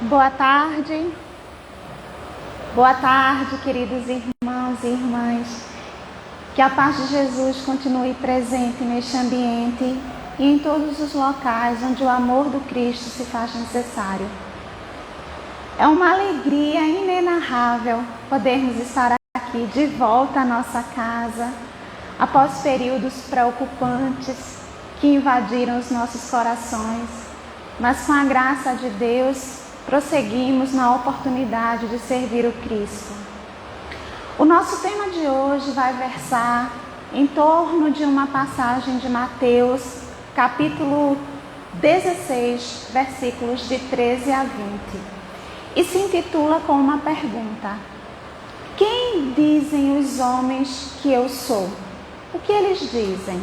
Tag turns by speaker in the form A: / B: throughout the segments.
A: Boa tarde, queridos irmãos e irmãs. Que a paz de Jesus continue presente neste ambiente e em todos os locais onde o amor do Cristo se faz necessário. É uma alegria inenarrável podermos estar aqui de volta à nossa casa, após períodos preocupantes que invadiram os nossos corações, mas com a graça de Deus, prosseguimos na oportunidade de servir o Cristo. O nosso tema de hoje vai versar em torno de uma passagem de Mateus, capítulo 16, versículos de 13 a 20. E se intitula com uma pergunta: quem dizem os homens que eu sou? O que eles dizem?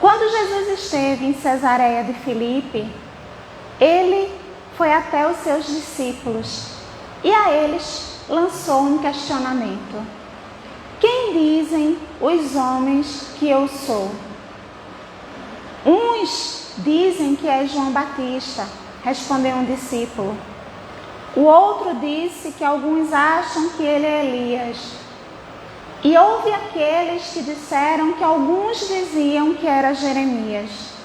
A: Quando Jesus esteve em Cesareia de Filipe, ele foi até os seus discípulos e a eles lançou um questionamento: quem dizem os homens que eu sou? Uns dizem que é João Batista, respondeu um discípulo. O outro disse que alguns acham que ele é Elias. E houve aqueles que disseram que alguns diziam que era Jeremias.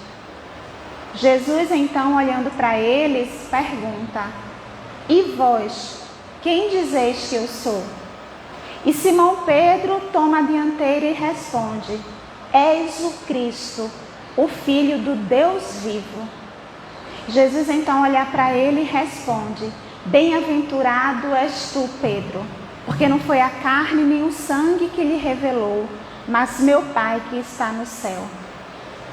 A: Jesus, então, olhando para eles, pergunta: e vós, quem dizeis que eu sou? E Simão Pedro toma a dianteira e responde: és o Cristo, o Filho do Deus vivo. Jesus, então, olha para ele e responde: bem-aventurado és tu, Pedro, porque não foi a carne nem o sangue que lhe revelou, mas meu Pai que está no céu.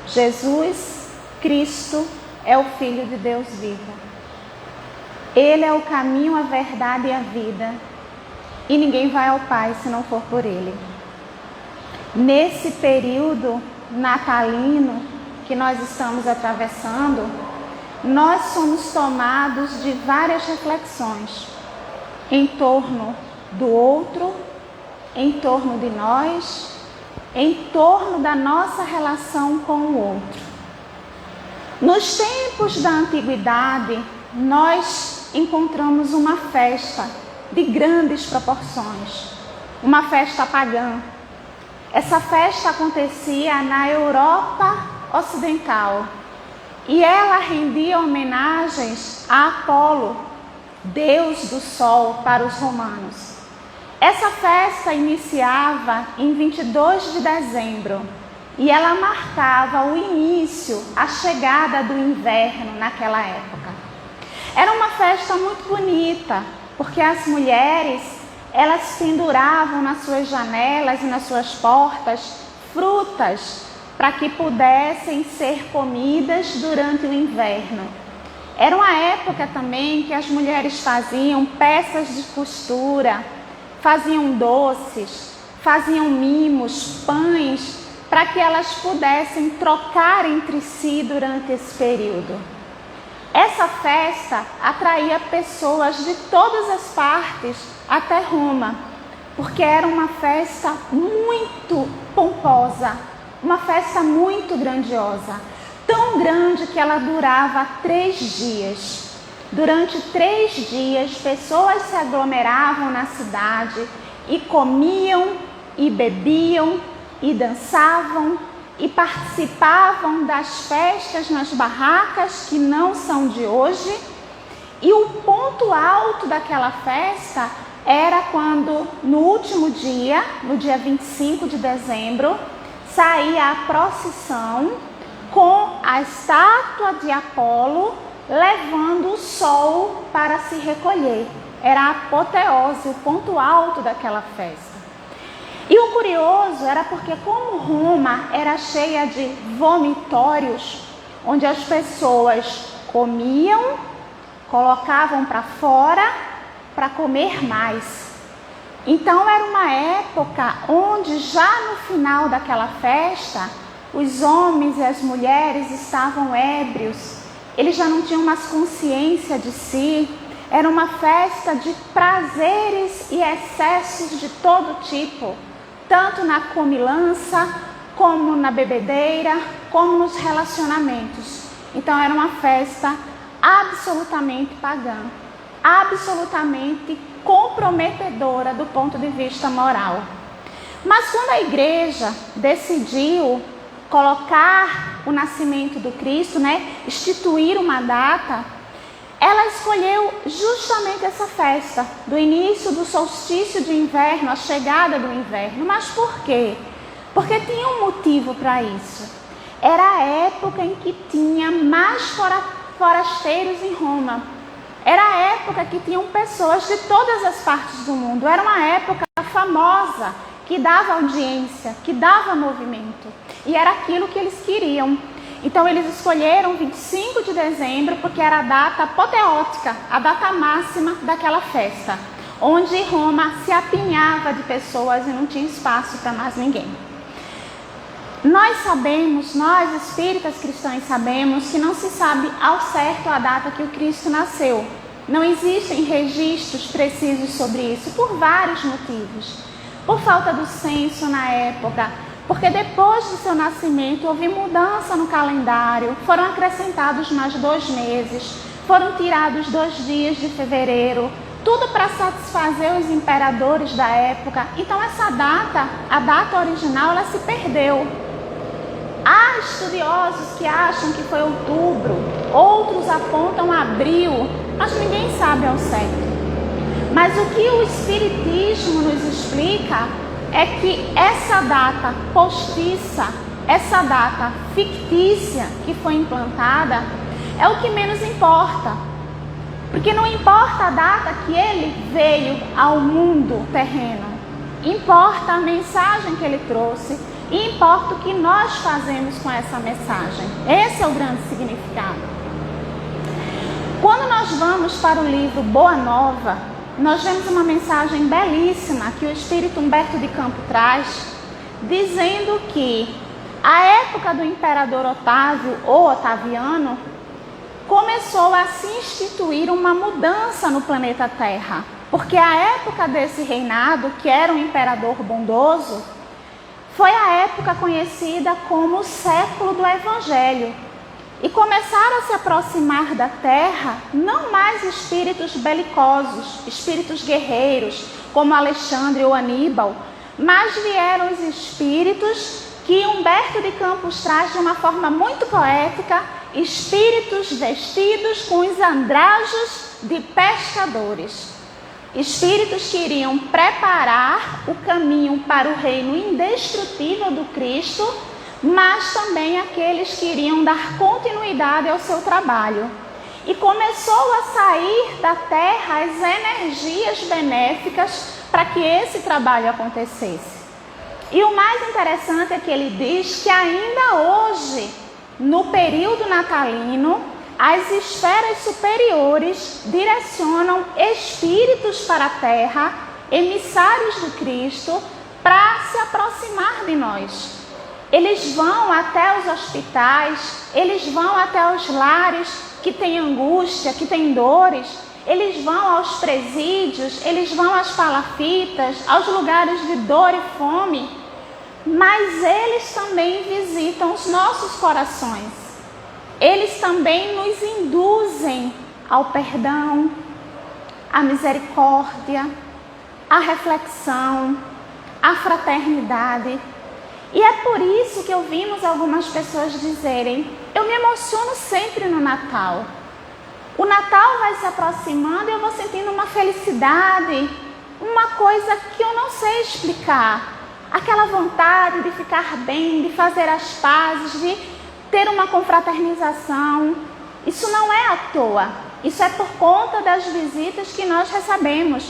A: Jesus Cristo é o Filho de Deus vivo. Ele é o caminho, a verdade e a vida. E ninguém vai ao Pai se não for por Ele. Nesse período natalino que nós estamos atravessando, nós somos tomados de várias reflexões em torno do outro, em torno de nós, em torno da nossa relação com o outro. Nos tempos da antiguidade, nós encontramos uma festa de grandes proporções, uma festa pagã. Essa festa acontecia na Europa Ocidental e ela rendia homenagens a Apolo, deus do sol para os romanos. Essa festa iniciava em 22 de dezembro. E ela marcava o início, a chegada do inverno naquela época. Era uma festa muito bonita, porque as mulheres, elas penduravam nas suas janelas e nas suas portas frutas para que pudessem ser comidas durante o inverno. Era uma época também que as mulheres faziam peças de costura, faziam doces, faziam mimos, pães, para que elas pudessem trocar entre si durante esse período. Essa festa atraía pessoas de todas as partes até Roma, porque era uma festa muito pomposa, uma festa muito grandiosa, tão grande que ela durava 3 dias. Durante 3 dias, pessoas se aglomeravam na cidade e comiam e bebiam, e dançavam e participavam das festas nas barracas que não são de hoje. E o ponto alto daquela festa era quando, no último dia, no dia 25 de dezembro, saía a procissão com a estátua de Apolo levando o sol para se recolher. Era a apoteose, o ponto alto daquela festa. E o curioso era porque, como Roma era cheia de vomitórios, onde as pessoas comiam, colocavam para fora para comer mais. Então era uma época onde já no final daquela festa, os homens e as mulheres estavam ébrios, eles já não tinham mais consciência de si. Era uma festa de prazeres e excessos de todo tipo, tanto na comilança, como na bebedeira, como nos relacionamentos. Então era uma festa absolutamente pagã, absolutamente comprometedora do ponto de vista moral. Mas quando a igreja decidiu colocar o nascimento do Cristo, instituir uma data, ela escolheu justamente essa festa, do início do solstício de inverno, a chegada do inverno. Mas por quê? Porque tinha um motivo para isso. Era a época em que tinha mais forasteiros em Roma. Era a época que tinham pessoas de todas as partes do mundo. Era uma época famosa, que dava audiência, que dava movimento. E era aquilo que eles queriam. Então eles escolheram 25 de dezembro porque era a data apoteótica, a data máxima daquela festa, onde Roma se apinhava de pessoas e não tinha espaço para mais ninguém. Nós sabemos, nós espíritas cristãos sabemos que não se sabe ao certo a data que o Cristo nasceu. Não existem registros precisos sobre isso por vários motivos. Por falta do censo na época, porque depois do seu nascimento houve mudança no calendário, foram acrescentados mais 2 meses, foram tirados 2 dias de fevereiro, tudo para satisfazer os imperadores da época. Então essa data, a data original, ela se perdeu. Há estudiosos que acham que foi outubro, outros apontam abril, mas ninguém sabe ao certo. Mas o que o Espiritismo nos explica é que essa data postiça, essa data fictícia que foi implantada, é o que menos importa. Porque não importa a data que ele veio ao mundo terreno, importa a mensagem que ele trouxe e importa o que nós fazemos com essa mensagem. Esse é o grande significado. Quando nós vamos para o livro Boa Nova, nós vemos uma mensagem belíssima que o Espírito Humberto de Campos traz, dizendo que a época do imperador Otávio ou Otaviano começou a se instituir uma mudança no planeta Terra, porque a época desse reinado, que era um imperador bondoso, foi a época conhecida como o século do Evangelho. E começaram a se aproximar da terra não mais espíritos belicosos, espíritos guerreiros, como Alexandre ou Aníbal, mas vieram os espíritos que Humberto de Campos traz de uma forma muito poética, espíritos vestidos com os andrajos de pescadores. Espíritos que iriam preparar o caminho para o reino indestrutível do Cristo, mas também aqueles que iriam dar continuidade ao seu trabalho. E começou a sair da terra as energias benéficas para que esse trabalho acontecesse. E o mais interessante é que ele diz que ainda hoje, no período natalino, as esferas superiores direcionam espíritos para a terra, emissários do Cristo, para se aproximar de nós. Eles vão até os hospitais, eles vão até os lares que têm angústia, que têm dores, eles vão aos presídios, eles vão às palafitas, aos lugares de dor e fome, mas eles também visitam os nossos corações. Eles também nos induzem ao perdão, à misericórdia, à reflexão, à fraternidade. E é por isso que ouvimos algumas pessoas dizerem: eu me emociono sempre no Natal. O Natal vai se aproximando e eu vou sentindo uma felicidade, uma coisa que eu não sei explicar. Aquela vontade de ficar bem, de fazer as pazes, de ter uma confraternização. Isso não é à toa. Isso é por conta das visitas que nós recebemos.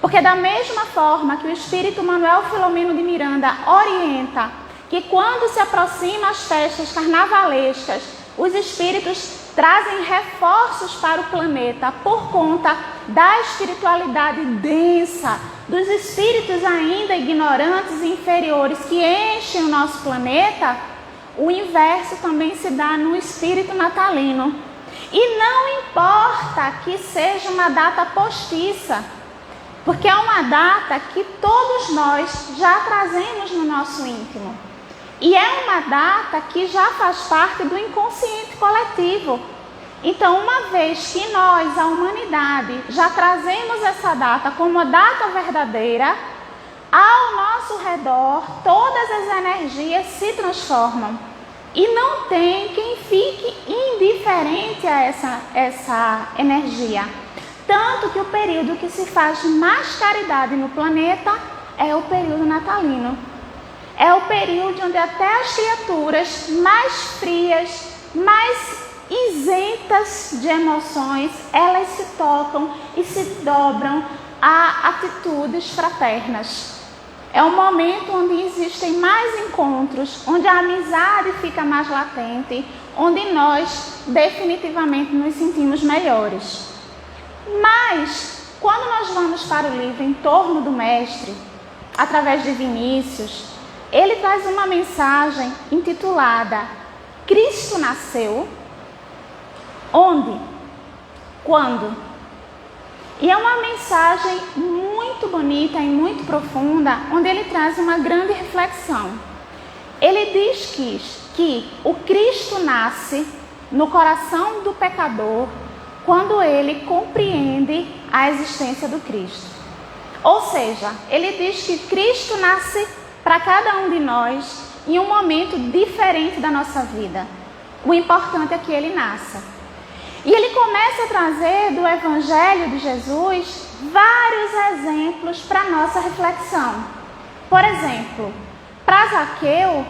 A: Porque da mesma forma que o Espírito Manuel Filomeno de Miranda orienta que quando se aproximam as festas carnavalescas, os espíritos trazem reforços para o planeta por conta da espiritualidade densa, dos espíritos ainda ignorantes e inferiores que enchem o nosso planeta, o inverso também se dá no espírito natalino. E não importa que seja uma data postiça, porque é uma data que todos nós já trazemos no nosso íntimo. E é uma data que já faz parte do inconsciente coletivo. Então, uma vez que nós, a humanidade, já trazemos essa data como a data verdadeira, ao nosso redor todas as energias se transformam. E não tem quem fique indiferente a essa energia. Tanto que o período que se faz mais caridade no planeta é o período natalino. É o período onde até as criaturas mais frias, mais isentas de emoções, elas se tocam e se dobram a atitudes fraternas. É um momento onde existem mais encontros, onde a amizade fica mais latente, onde nós definitivamente nos sentimos melhores. Mas, quando nós vamos para o livro Em Torno do Mestre, através de Vinícius, ele traz uma mensagem intitulada Cristo nasceu. Onde? Quando? E é uma mensagem muito bonita e muito profunda, onde ele traz uma grande reflexão. Ele diz que o Cristo nasce no coração do pecador quando ele compreende a existência do Cristo. Ou seja, ele diz que Cristo nasce para cada um de nós em um momento diferente da nossa vida. O importante é que ele nasça. E ele começa a trazer do Evangelho de Jesus vários exemplos para a nossa reflexão. Por exemplo, para Zaqueu,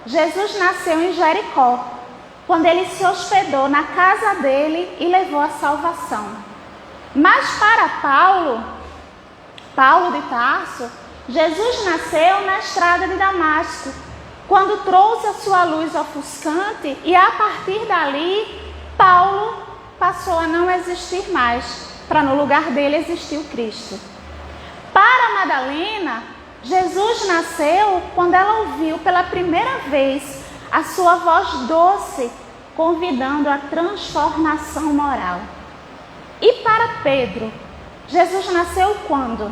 A: Jesus nasceu em Jericó, quando ele se hospedou na casa dele e levou a salvação. Mas para Paulo de Tarso, Jesus nasceu na estrada de Damasco, quando trouxe a sua luz ofuscante e a partir dali, Paulo passou a não existir mais, para no lugar dele existir o Cristo. Para Madalena, Jesus nasceu quando ela ouviu pela primeira vez a sua voz doce, convidando a transformação moral. E para Pedro, Jesus nasceu quando?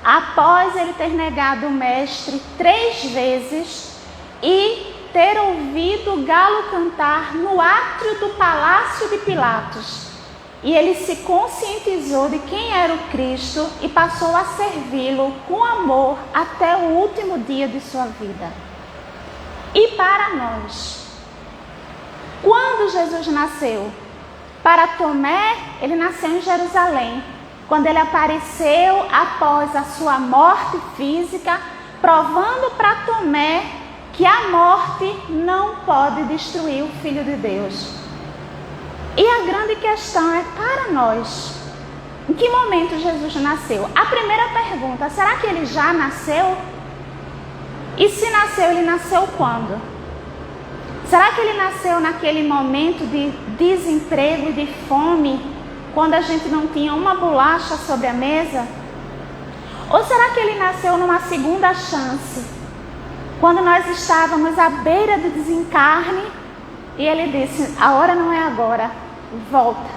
A: Após ele ter negado o Mestre 3 vezes e ter ouvido o galo cantar no átrio do palácio de Pilatos. E ele se conscientizou de quem era o Cristo e passou a servi-lo com amor até o último dia de sua vida. E para nós, quando Jesus nasceu? Para Tomé, ele nasceu em Jerusalém, quando ele apareceu após a sua morte física, provando para Tomé que a morte não pode destruir o Filho de Deus. E a grande questão é para nós, em que momento Jesus nasceu? A primeira pergunta, será que ele já nasceu? E se nasceu, ele nasceu quando? Será que ele nasceu naquele momento de desemprego e de fome, quando a gente não tinha uma bolacha sobre a mesa? Ou será que ele nasceu numa segunda chance? Quando nós estávamos à beira do desencarne e ele disse, a hora não é agora, volta.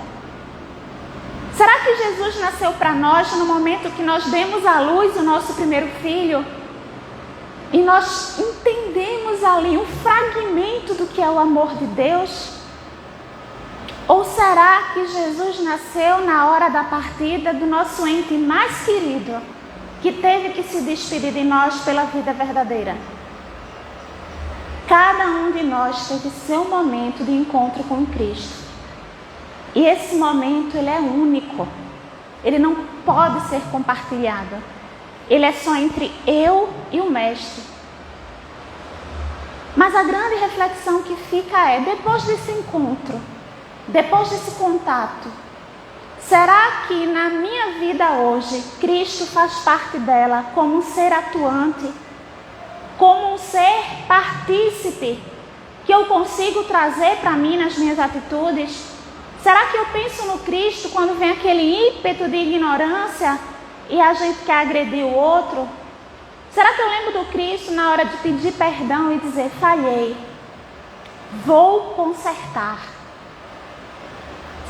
A: Será que Jesus nasceu para nós no momento que nós demos à luz o nosso primeiro filho? E nós entendemos ali um fragmento do que é o amor de Deus? Ou será que Jesus nasceu na hora da partida do nosso ente mais querido, que teve que se despedir de nós pela vida verdadeira? Cada um de nós teve seu momento de encontro com Cristo. E esse momento, ele é único. Ele não pode ser compartilhado. Ele é só entre eu e o Mestre. Mas a grande reflexão que fica é, depois desse encontro, depois desse contato, será que na minha vida hoje, Cristo faz parte dela como um ser atuante, como um ser partícipe, que eu consigo trazer para mim nas minhas atitudes? Será que eu penso no Cristo quando vem aquele ímpeto de ignorância e a gente quer agredir o outro? Será que eu lembro do Cristo na hora de pedir perdão e dizer, falhei, vou consertar?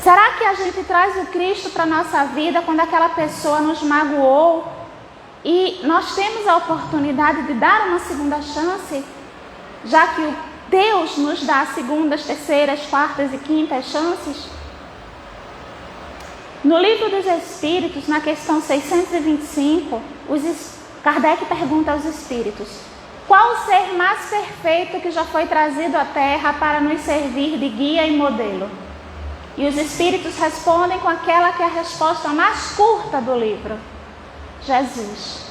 A: Será que a gente traz o Cristo para a nossa vida quando aquela pessoa nos magoou e nós temos a oportunidade de dar uma segunda chance, já que Deus nos dá segundas, terceiras, quartas e quintas chances? No Livro dos Espíritos, na questão 625, Kardec pergunta aos espíritos: qual o ser mais perfeito que já foi trazido à Terra para nos servir de guia e modelo? E os espíritos respondem com aquela que é a resposta mais curta do livro: Jesus.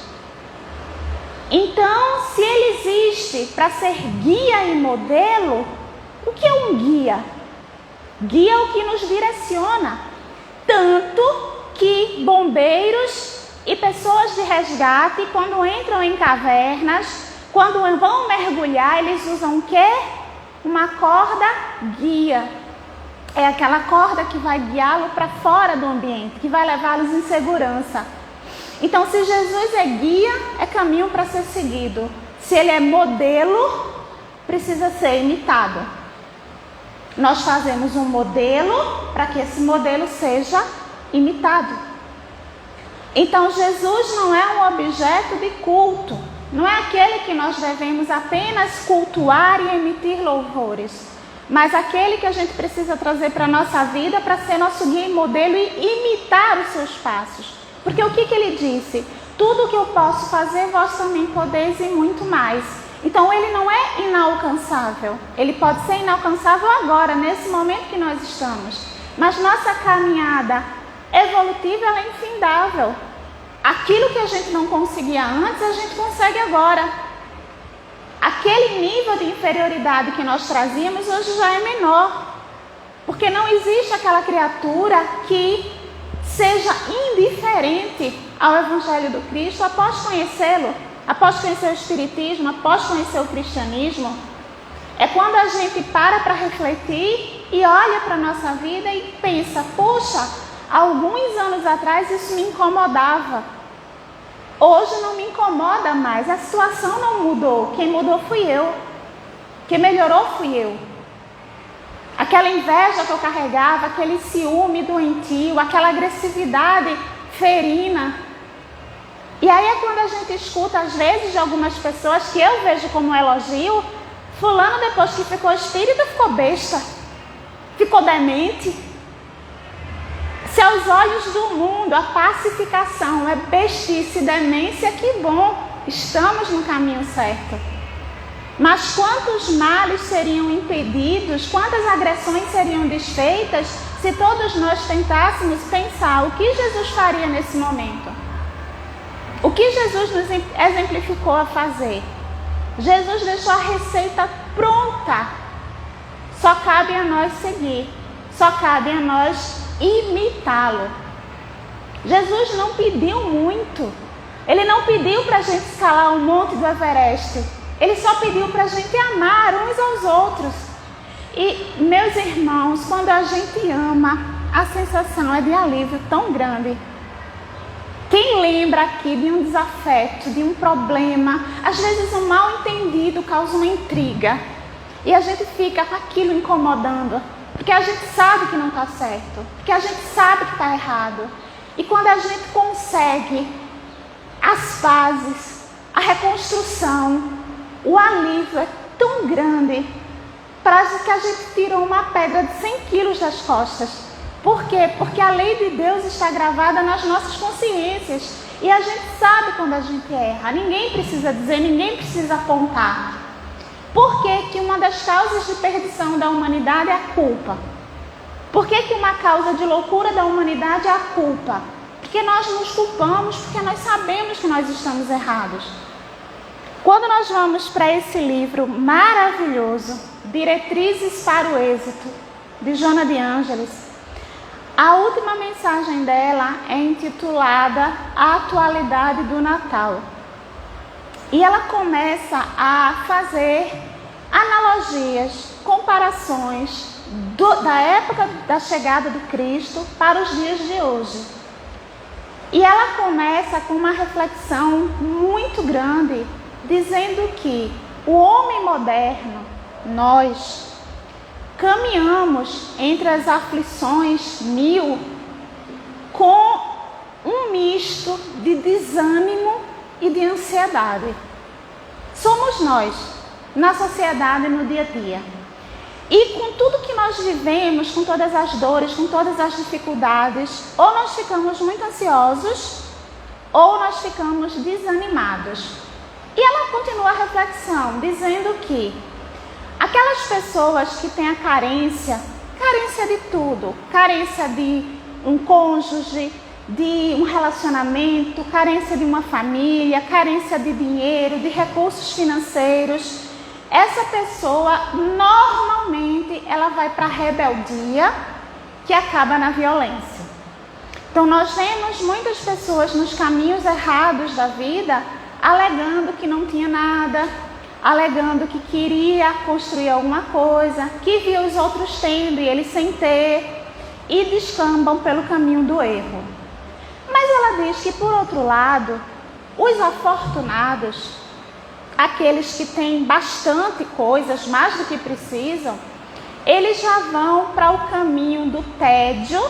A: Então, se ele existe para ser guia e modelo, o que é um guia? Guia é o que nos direciona. Tanto que bombeiros e pessoas de resgate, quando entram em cavernas, quando vão mergulhar, eles usam o quê? Uma corda guia. É aquela corda que vai guiá-lo para fora do ambiente, que vai levá-los em segurança. Então, se Jesus é guia, é caminho para ser seguido. Se ele é modelo, precisa ser imitado. Nós fazemos um modelo para que esse modelo seja imitado. Então, Jesus não é um objeto de culto. Não é aquele que nós devemos apenas cultuar e emitir louvores, mas aquele que a gente precisa trazer para a nossa vida para ser nosso guia e modelo e imitar os seus passos. Porque o que ele disse? Tudo que eu posso fazer, vós também podeis e muito mais. Então ele não é inalcançável. Ele pode ser inalcançável agora, nesse momento que nós estamos. Mas nossa caminhada evolutiva ela é infindável. Aquilo que a gente não conseguia antes, a gente consegue agora. Aquele nível de inferioridade que nós trazíamos hoje já é menor. Porque não existe aquela criatura que seja indiferente ao Evangelho do Cristo após conhecê-lo, após conhecer o Espiritismo, após conhecer o Cristianismo. É quando a gente para refletir e olha para a nossa vida e pensa: poxa, alguns anos atrás isso me incomodava. Hoje não me incomoda mais, a situação não mudou. Quem mudou fui eu. Quem melhorou fui eu. Aquela inveja que eu carregava, aquele ciúme doentio, aquela agressividade ferina. E aí é quando a gente escuta, às vezes, de algumas pessoas, que eu vejo como elogio: fulano, depois que ficou espírita, ficou besta, ficou demente. Se aos olhos do mundo a pacificação é bestice e demência, que bom, estamos no caminho certo. Mas quantos males seriam impedidos, quantas agressões seriam desfeitas se todos nós tentássemos pensar o que Jesus faria nesse momento? O que Jesus nos exemplificou a fazer? Jesus deixou a receita pronta. Só cabe a nós seguir, só cabe a nós imitá-lo. Jesus não pediu muito. Ele não pediu para a gente escalar o monte do Everest. Ele só pediu para a gente amar uns aos outros. E, meus irmãos, quando a gente ama, a sensação é de alívio tão grande. Quem lembra aqui de um desafeto, de um problema, às vezes um mal entendido causa uma intriga. E a gente fica com aquilo incomodando. Porque a gente sabe que não está certo. Porque a gente sabe que está errado. E quando a gente consegue as pazes, a reconstrução, o alívio é tão grande, parece que a gente tirou uma pedra de 100 quilos das costas. Por quê? Porque a lei de Deus está gravada nas nossas consciências. E a gente sabe quando a gente erra. Ninguém precisa dizer, ninguém precisa apontar. Por que que uma das causas de perdição da humanidade é a culpa? Por que que uma causa de loucura da humanidade é a culpa? Porque nós nos culpamos, porque nós sabemos que nós estamos errados. Quando nós vamos para esse livro maravilhoso, Diretrizes para o Êxito, de Joana de Ângeles, a última mensagem dela é intitulada A Atualidade do Natal. E ela começa a fazer analogias, comparações da época da chegada do Cristo para os dias de hoje. E ela começa com uma reflexão muito grande, dizendo que o homem moderno, nós, caminhamos entre as aflições 1000 com um misto de desânimo e de ansiedade. Somos nós, na sociedade, no dia a dia. E com tudo que nós vivemos, com todas as dores, com todas as dificuldades, ou nós ficamos muito ansiosos, ou nós ficamos desanimados. E ela continua a reflexão, dizendo que aquelas pessoas que têm a carência de tudo, carência de um cônjuge, de um relacionamento, carência de uma família, carência de dinheiro, de recursos financeiros, essa pessoa normalmente ela vai para a rebeldia, que acaba na violência. Então nós vemos muitas pessoas nos caminhos errados da vida, alegando que não tinha nada, alegando que queria construir alguma coisa, que via os outros tendo e eles sem ter, e descambam pelo caminho do erro. Mas ela diz que, por outro lado, os afortunados, aqueles que têm bastante coisas, mais do que precisam, eles já vão para o caminho do tédio,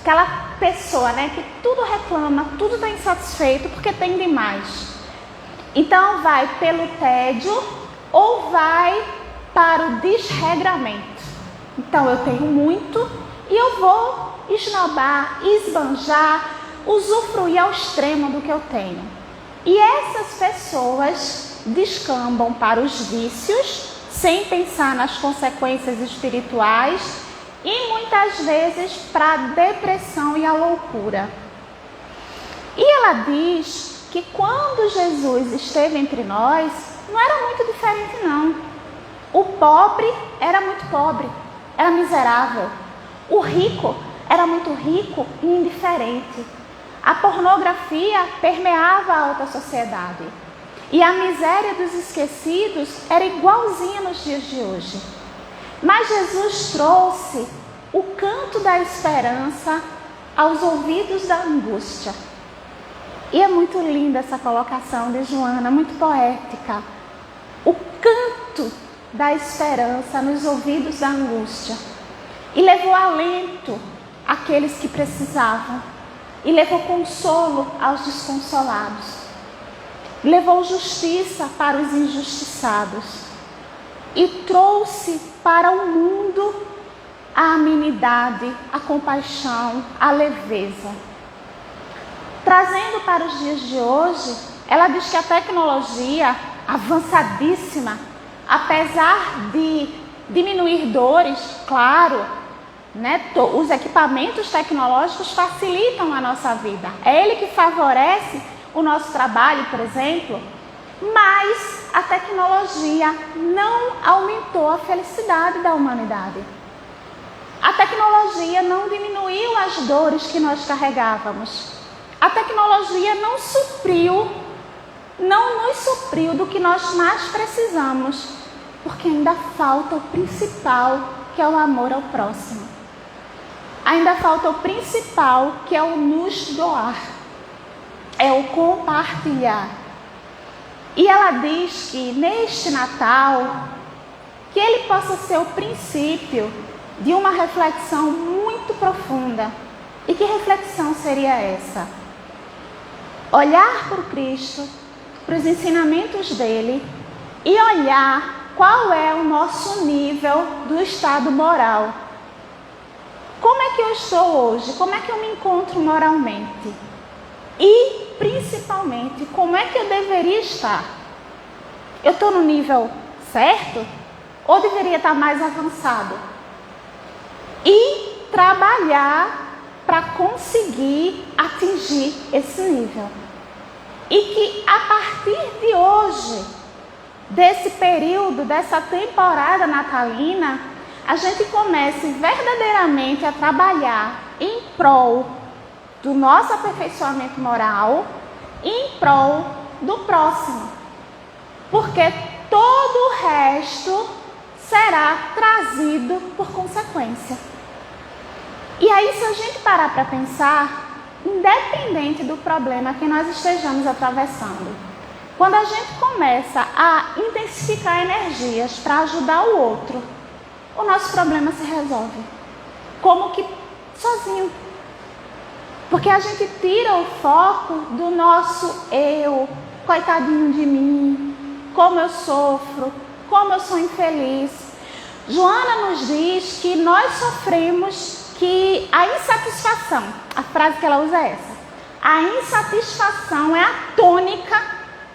A: aquela pessoa, que tudo reclama, tudo está insatisfeito porque tem demais. Então vai pelo tédio ou vai para o desregramento. Então eu tenho muito e eu vou esnobar, esbanjar, usufruir ao extremo do que eu tenho. E essas pessoas descambam para os vícios, sem pensar nas consequências espirituais, e muitas vezes para a depressão e a loucura. E ela diz que quando Jesus esteve entre nós, não era muito diferente não. O pobre era muito pobre, era miserável. O rico era muito rico e indiferente. A pornografia permeava a alta sociedade. E a miséria dos esquecidos era igualzinha nos dias de hoje. Mas Jesus trouxe o canto da esperança aos ouvidos da angústia. E é muito linda essa colocação de Joana, muito poética. O canto da esperança nos ouvidos da angústia. E levou alento àqueles que precisavam. E levou consolo aos desconsolados. Levou justiça para os injustiçados. E trouxe para o mundo a amenidade, a compaixão, a leveza. Trazendo para os dias de hoje, ela diz que a tecnologia avançadíssima, apesar de diminuir dores, claro, os equipamentos tecnológicos facilitam a nossa vida. É ele que favorece o nosso trabalho, por exemplo, mas a tecnologia não aumentou a felicidade da humanidade. A tecnologia não diminuiu as dores que nós carregávamos. A tecnologia não nos supriu do que nós mais precisamos, porque ainda falta o principal, que é o amor ao próximo. Ainda falta o principal, que é o nos doar, é o compartilhar. E ela diz que neste Natal, que ele possa ser o princípio de uma reflexão muito profunda. E que reflexão seria essa? Olhar para o Cristo, para os ensinamentos dele e olhar qual é o nosso nível do estado moral. Como é que eu estou hoje? Como é que eu me encontro moralmente? E, principalmente, como é que eu deveria estar? Eu estou no nível certo? Ou deveria estar mais avançado? E trabalhar para conseguir atingir esse nível. E que a partir de hoje, desse período, dessa temporada natalina, a gente comece verdadeiramente a trabalhar em prol do nosso aperfeiçoamento moral e em prol do próximo. Porque todo o resto será trazido por consequência. E aí, se a gente parar para pensar, independente do problema que nós estejamos atravessando, quando a gente começa a intensificar energias para ajudar o outro, o nosso problema se resolve. Como que sozinho. Porque a gente tira o foco do nosso eu, coitadinho de mim, como eu sofro, como eu sou infeliz. Joana nos diz que nós sofremos que a insatisfação, a frase que ela usa é essa, a insatisfação é a tônica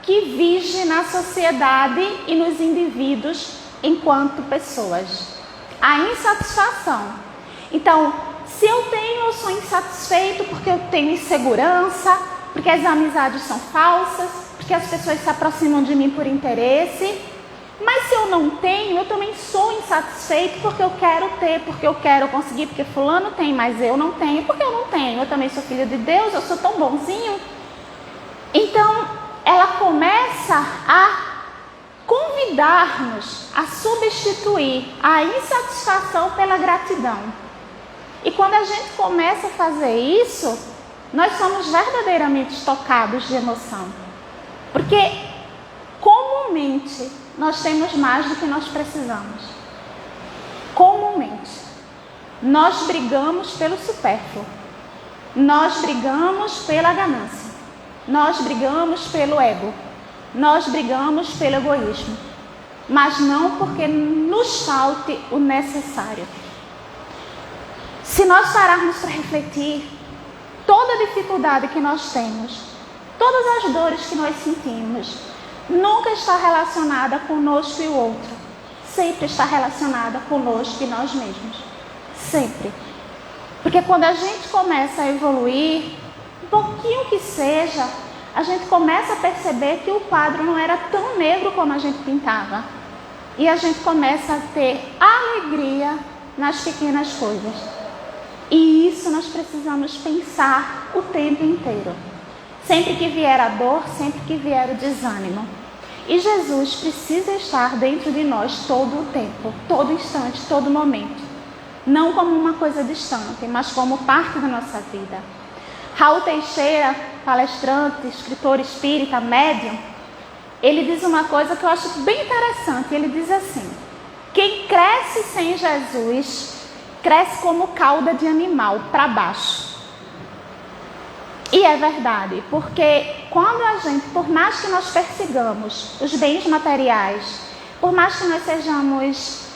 A: que vige na sociedade e nos indivíduos enquanto pessoas. A insatisfação. Então, se eu sou insatisfeito porque eu tenho insegurança, porque as amizades são falsas, porque as pessoas se aproximam de mim por interesse. Mas se eu não tenho, eu também sou insatisfeito porque eu quero ter, porque eu quero conseguir, porque fulano tem, mas eu não tenho, porque eu não tenho. Eu também sou filho de Deus, eu sou tão bonzinho. Então, ela começa a convidar-nos a substituir a insatisfação pela gratidão. E quando a gente começa a fazer isso, nós somos verdadeiramente tocados de emoção. Porque comumente nós temos mais do que nós precisamos. Comumente. Nós brigamos pelo supérfluo. Nós brigamos pela ganância. Nós brigamos pelo ego. Nós brigamos pelo egoísmo. Mas não porque nos falte o necessário. Se nós pararmos para refletir, toda a dificuldade que nós temos, todas as dores que nós sentimos, nunca está relacionada conosco e o outro. Sempre está relacionada conosco e nós mesmos. Sempre. Porque quando a gente começa a evoluir, um pouquinho que seja, a gente começa a perceber que o quadro não era tão negro como a gente pintava. E a gente começa a ter alegria nas pequenas coisas. E isso nós precisamos pensar o tempo inteiro. Sempre que vier a dor, sempre que vier o desânimo. E Jesus precisa estar dentro de nós todo o tempo, todo instante, todo momento. Não como uma coisa distante, mas como parte da nossa vida. Raul Teixeira, palestrante, escritor espírita, médium, ele diz uma coisa que eu acho bem interessante. Ele diz assim: quem cresce sem Jesus, cresce como cauda de animal, para baixo. E é verdade, porque quando a gente, por mais que nós persigamos os bens materiais, por mais que nós sejamos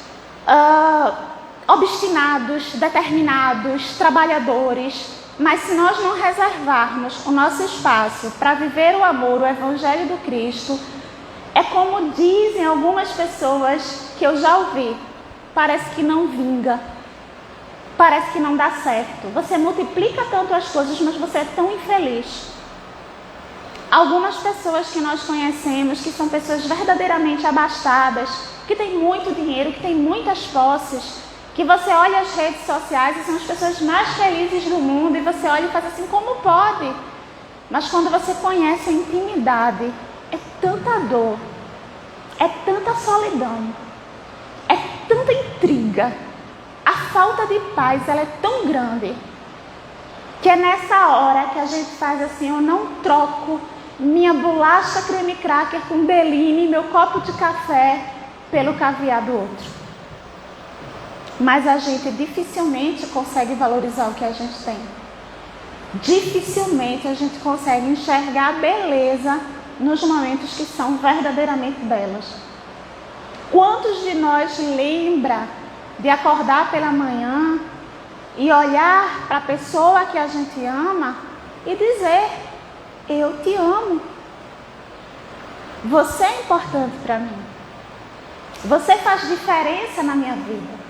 A: obstinados, determinados, trabalhadores, mas se nós não reservarmos o nosso espaço para viver o amor, o Evangelho do Cristo, é como dizem algumas pessoas que eu já ouvi, parece que não vinga. Parece que não dá certo. Você multiplica tanto as coisas, mas você é tão infeliz. Algumas pessoas que nós conhecemos, que são pessoas verdadeiramente abastadas, que têm muito dinheiro, que têm muitas posses, que você olha as redes sociais e são as pessoas mais felizes do mundo, e você olha e faz assim, como pode? Mas quando você conhece a intimidade, é tanta dor, é tanta solidão, é tanta intriga. A falta de paz, ela é tão grande, que é nessa hora que a gente faz assim: eu não troco minha bolacha creme cracker com Bellini, meu copo de café, pelo caviar do outro. Mas a gente dificilmente consegue valorizar o que a gente tem. Dificilmente a gente consegue enxergar a beleza nos momentos que são verdadeiramente belos. Quantos de nós lembra de acordar pela manhã e olhar para a pessoa que a gente ama e dizer: eu te amo. Você é importante para mim. Você faz diferença na minha vida.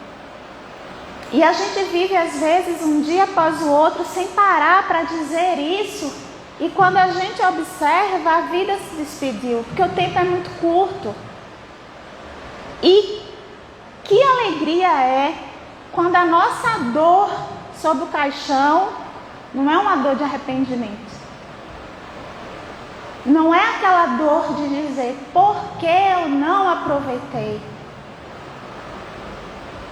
A: E a gente vive às vezes um dia após o outro sem parar para dizer isso. E quando a gente observa, a vida se despediu, porque o tempo é muito curto. E que alegria é quando a nossa dor sob o caixão não é uma dor de arrependimento. Não é aquela dor de dizer, por que eu não aproveitei?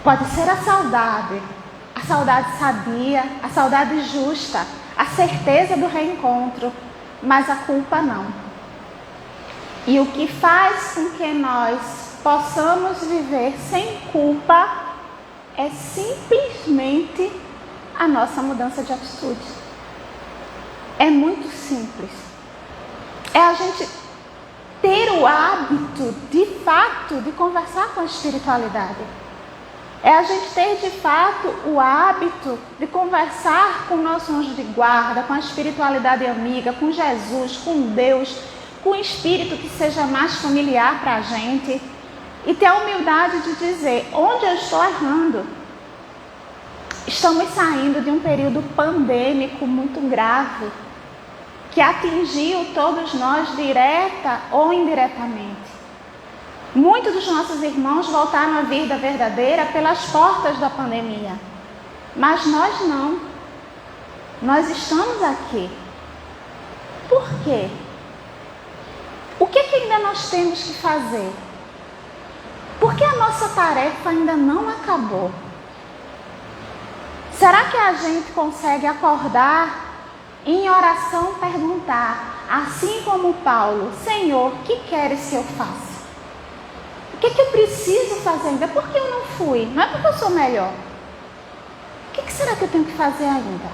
A: Pode ser a saudade sadia, a saudade justa, a certeza do reencontro, mas a culpa não. E o que faz com que nós possamos viver sem culpa é simplesmente a nossa mudança de atitude. É muito simples. É a gente ter o hábito, de fato, de conversar com a espiritualidade. É a gente ter de fato o hábito de conversar com o nosso anjo de guarda, com a espiritualidade amiga, com Jesus, com Deus, com o Espírito que seja mais familiar para a gente. E ter a humildade de dizer, onde eu estou errando? Estamos saindo de um período pandêmico muito grave, que atingiu todos nós direta ou indiretamente. Muitos dos nossos irmãos voltaram à vida verdadeira pelas portas da pandemia. Mas nós não. Nós estamos aqui. Por quê? O que ainda nós temos que fazer? Por que a nossa tarefa ainda não acabou? Será que a gente consegue acordar em oração perguntar, assim como Paulo, Senhor, o que queres que eu faça? O que eu preciso fazer ainda? Por que eu não fui? Não é porque eu sou melhor. O que será que eu tenho que fazer ainda?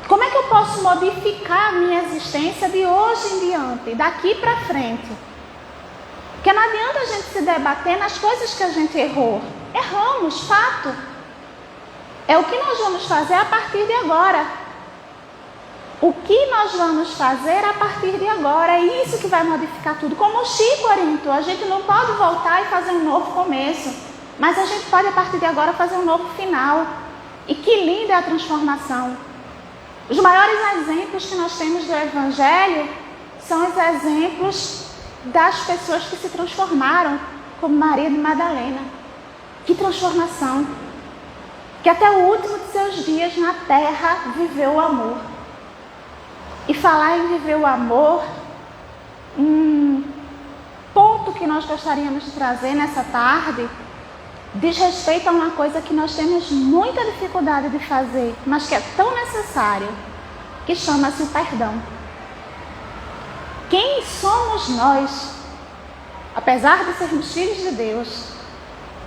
A: Como é que eu posso modificar a minha existência de hoje em diante, daqui para frente? Porque não adianta a gente se debater nas coisas que a gente errou. Erramos, fato. É o que nós vamos fazer a partir de agora. O que nós vamos fazer a partir de agora, é isso que vai modificar tudo. Como o Chico orientou, a gente não pode voltar e fazer um novo começo, mas a gente pode a partir de agora fazer um novo final. E que linda é a transformação. Os maiores exemplos que nós temos do Evangelho são os exemplos das pessoas que se transformaram, como Maria de Madalena. Que transformação! Que até o último de seus dias na terra viveu o amor. E falar em viver o amor, um ponto que nós gostaríamos de trazer nessa tarde, diz respeito a uma coisa que nós temos muita dificuldade de fazer, mas que é tão necessário, que chama-se o perdão. Quem somos nós, apesar de sermos filhos de Deus,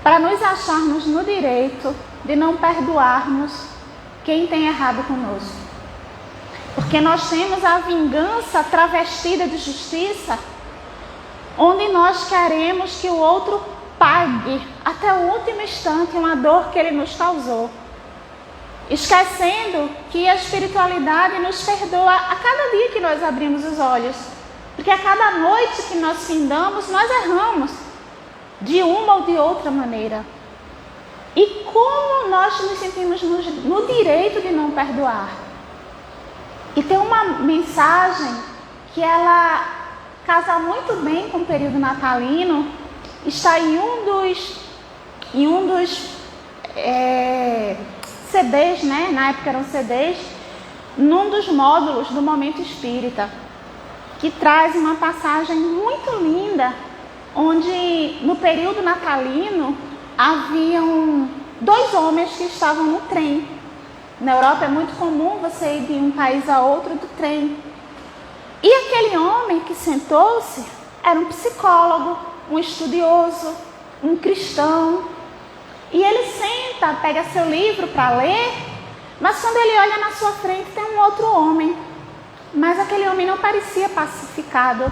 A: para nos acharmos no direito de não perdoarmos quem tem errado conosco? Porque nós temos a vingança travestida de justiça, onde nós queremos que o outro pague até o último instante uma dor que ele nos causou. Esquecendo que a espiritualidade nos perdoa a cada dia que nós abrimos os olhos. Porque a cada noite que nós findamos, nós erramos de uma ou de outra maneira. E como nós nos sentimos no direito de não perdoar? E tem uma mensagem que ela casa muito bem com o período natalino, está em um dos CDs, né? Na época eram CDs, num dos módulos do Momento Espírita, que traz uma passagem muito linda, onde no período natalino haviam 2 homens que estavam no trem. Na Europa é muito comum você ir de um país a outro do trem. E aquele homem que sentou-se era um psicólogo, um estudioso, um cristão. E ele senta, pega seu livro para ler, mas quando ele olha na sua frente tem um outro homem. Mas aquele homem não parecia pacificado,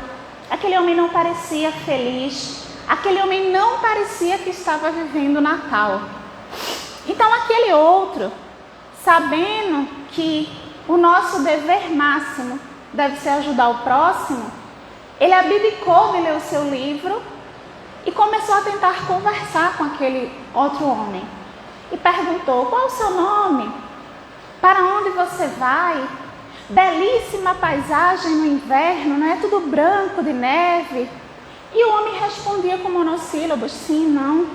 A: aquele homem não parecia feliz, aquele homem não parecia que estava vivendo o Natal. Então aquele outro, sabendo que o nosso dever máximo deve ser ajudar o próximo, ele abdicou de ler o seu livro e começou a tentar conversar com aquele outro homem. E perguntou, qual é o seu nome? Para onde você vai? Belíssima paisagem no inverno, não é tudo branco de neve? E o homem respondia com monossílabos, sim, não.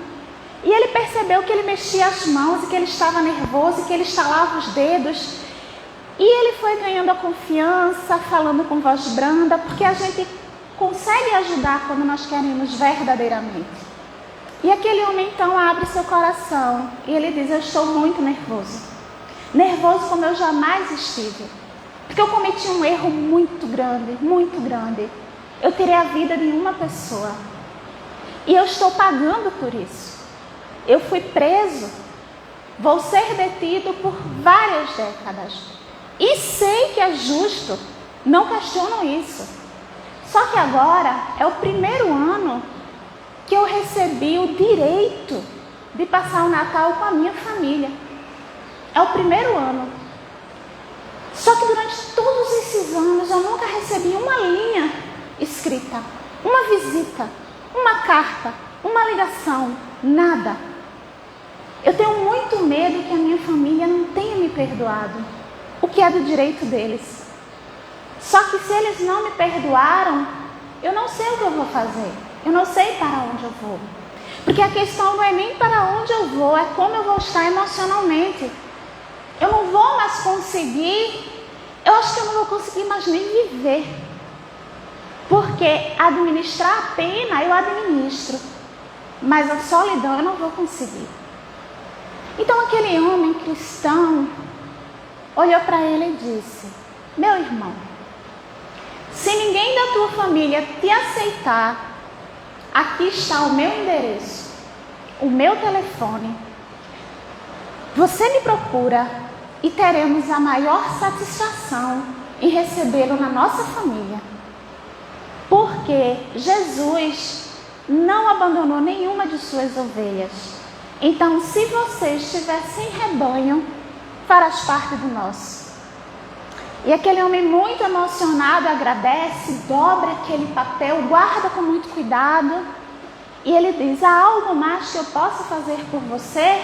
A: E ele percebeu que ele mexia as mãos e que ele estava nervoso e que ele estalava os dedos. E ele foi ganhando a confiança, falando com voz branda, porque a gente consegue ajudar quando nós queremos verdadeiramente. E aquele homem então abre seu coração e ele diz, eu estou muito nervoso. Nervoso como eu jamais estive. Porque eu cometi um erro muito grande, muito grande. Eu tirei a vida de uma pessoa. E eu estou pagando por isso. Eu fui preso, vou ser detido por várias décadas. E sei que é justo, não questiono isso. Só que agora é o primeiro ano que eu recebi o direito de passar o Natal com a minha família. É o primeiro ano. Só que durante todos esses anos eu nunca recebi uma linha escrita, uma visita, uma carta, uma ligação, nada. Eu tenho muito medo que a minha família não tenha me perdoado, o que é do direito deles. Só que se eles não me perdoaram, eu não sei o que eu vou fazer, eu não sei para onde eu vou. Porque a questão não é nem para onde eu vou, é como eu vou estar emocionalmente. Eu não vou mais conseguir, eu acho que eu não vou conseguir mais nem viver. Porque administrar a pena eu administro, mas a solidão eu não vou conseguir. Então aquele homem cristão olhou para ele e disse: meu irmão, se ninguém da tua família te aceitar, aqui está o meu endereço, o meu telefone. Você me procura e teremos a maior satisfação em recebê-lo na nossa família. Porque Jesus não abandonou nenhuma de suas ovelhas. Então, se você estiver sem rebanho, farás parte do nosso. E aquele homem muito emocionado agradece, dobra aquele papel, guarda com muito cuidado. E ele diz: há algo mais que eu possa fazer por você?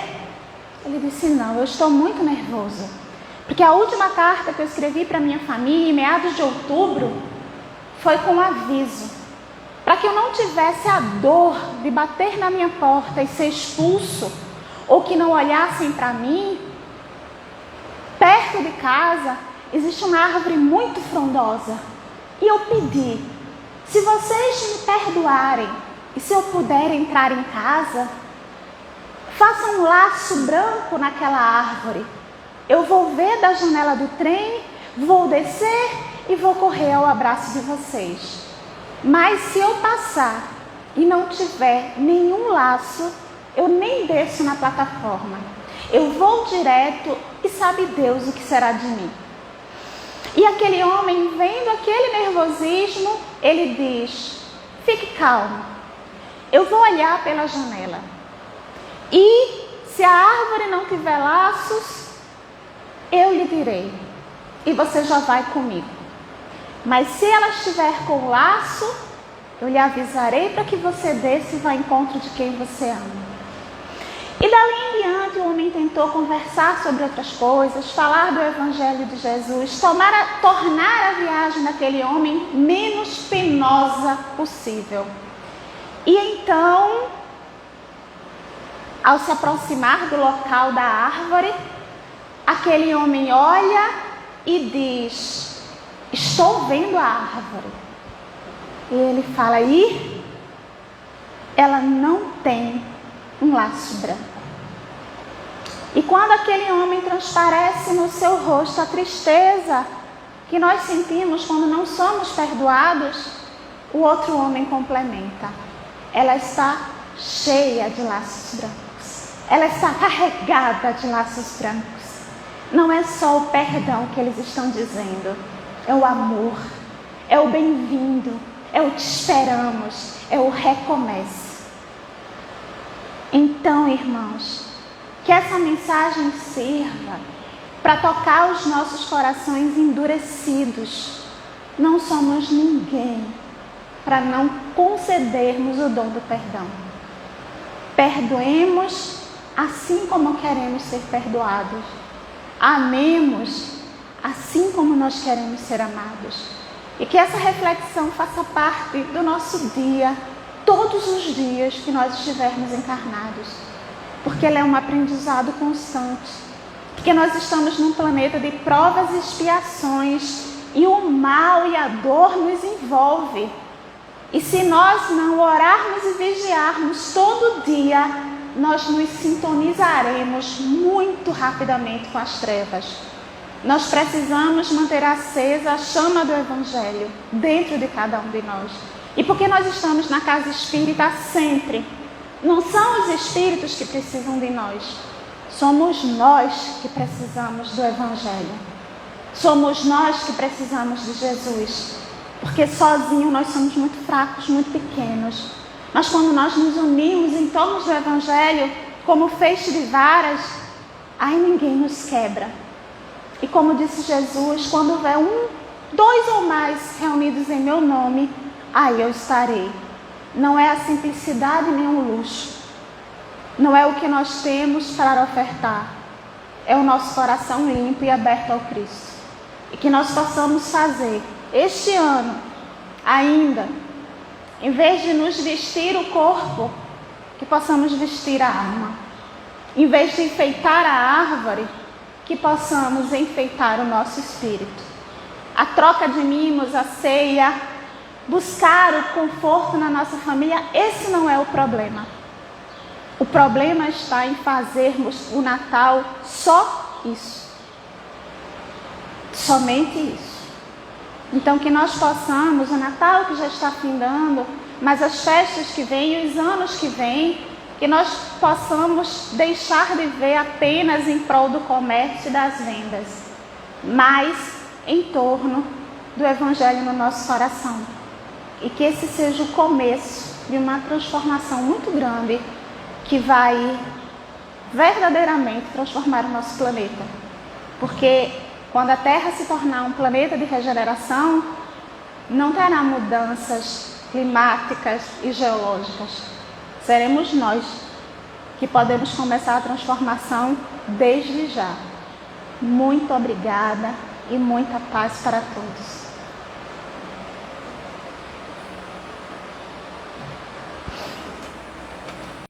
A: Ele disse: não, eu estou muito nervoso. Porque a última carta que eu escrevi para minha família, em meados de outubro, foi com um aviso. Para que eu não tivesse a dor de bater na minha porta e ser expulso, ou que não olhassem para mim. Perto de casa existe uma árvore muito frondosa. E eu pedi: se vocês me perdoarem, e se eu puder entrar em casa, faça um laço branco naquela árvore. Eu vou ver da janela do trem, vou descer e vou correr ao abraço de vocês. Mas se eu passar e não tiver nenhum laço, eu nem desço na plataforma. Eu vou direto e sabe Deus o que será de mim. E aquele homem, vendo aquele nervosismo, ele diz: fique calmo, eu vou olhar pela janela. E se a árvore não tiver laços, eu lhe direi, e você já vai comigo. Mas se ela estiver com laço, eu lhe avisarei para que você desça e vá ao encontro de quem você ama. E dali em diante o homem tentou conversar sobre outras coisas, falar do Evangelho de Jesus, tornar a viagem daquele homem menos penosa possível. E então, ao se aproximar do local da árvore, aquele homem olha e diz: estou vendo a árvore. E ele fala: e ela não tem um laço branco. E quando aquele homem transparece no seu rosto a tristeza que nós sentimos quando não somos perdoados, o outro homem complementa: ela está cheia de laços brancos. Ela está carregada de laços brancos. Não é só o perdão que eles estão dizendo, é o amor, é o bem-vindo, é o te esperamos, é o recomeço. Então, irmãos, que essa mensagem sirva para tocar os nossos corações endurecidos. Não somos ninguém para não concedermos o dom do perdão. Perdoemos assim como queremos ser perdoados. Amemos assim como nós queremos ser amados. E que essa reflexão faça parte do nosso dia, todos os dias que nós estivermos encarnados. Porque ela é um aprendizado constante. Porque nós estamos num planeta de provas e expiações. E o mal e a dor nos envolve. E se nós não orarmos e vigiarmos todo dia, nós nos sintonizaremos muito rapidamente com as trevas. Nós precisamos manter acesa a chama do Evangelho dentro de cada um de nós. E porque nós estamos na casa espírita sempre, não são os espíritos que precisam de nós, somos nós que precisamos do Evangelho. Somos nós que precisamos de Jesus. Porque sozinhos nós somos muito fracos, muito pequenos. Mas quando nós nos unimos em torno do Evangelho, como feixe de varas, aí ninguém nos quebra. E como disse Jesus, quando houver 2 ou mais reunidos em meu nome, aí eu estarei. Não é a simplicidade nem o luxo. Não é o que nós temos para ofertar. É o nosso coração limpo e aberto ao Cristo. E que nós possamos fazer este ano ainda, em vez de nos vestir o corpo, que possamos vestir a alma. Em vez de enfeitar a árvore, que possamos enfeitar o nosso espírito. A troca de mimos, a ceia, buscar o conforto na nossa família, esse não é o problema. O problema está em fazermos o Natal só isso. Somente isso. Então que nós possamos, o Natal que já está findando, mas as festas que vêm e os anos que vêm, que nós possamos deixar de ver apenas em prol do comércio e das vendas, mas em torno do Evangelho no nosso coração. E que esse seja o começo de uma transformação muito grande que vai verdadeiramente transformar o nosso planeta. Porque quando a Terra se tornar um planeta de regeneração, não terá mudanças climáticas e geológicas. Seremos nós que podemos começar a transformação desde já. Muito obrigada e muita paz para todos.